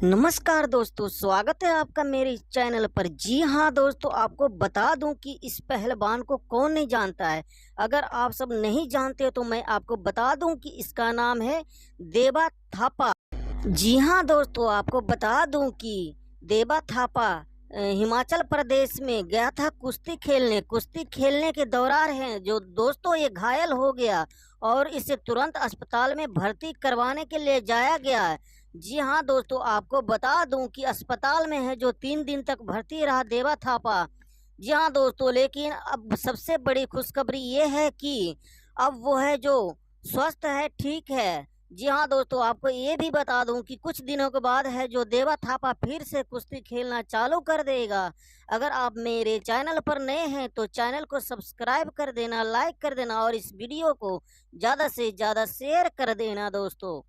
नमस्कार दोस्तों, स्वागत है आपका मेरे इस चैनल पर। जी हाँ दोस्तों, आपको बता दूं कि इस पहलवान को कौन नहीं जानता है। अगर आप सब नहीं जानते तो मैं आपको बता दूं कि इसका नाम है देबा थापा। जी हाँ दोस्तों, आपको बता दूं कि देबा थापा हिमाचल प्रदेश में गया था कुश्ती खेलने के दौरान है जो दोस्तों ये घायल हो गया और इसे तुरंत अस्पताल में भर्ती करवाने के लिए जाया गया है। जी हाँ दोस्तों, आपको बता दूं कि अस्पताल में है जो 3 दिन तक भर्ती रहा देवा थापा। जी हाँ दोस्तों, लेकिन अब सबसे बड़ी खुशखबरी ये है कि अब वो है जो स्वस्थ है, ठीक है। जी हाँ दोस्तों, आपको ये भी बता दूं कि कुछ दिनों के बाद है जो देवा थापा फिर से कुश्ती खेलना चालू कर देगा। अगर आप मेरे चैनल पर नए हैं तो चैनल को सब्सक्राइब कर देना, लाइक कर देना और इस वीडियो को ज़्यादा से ज़्यादा शेयर कर देना दोस्तों।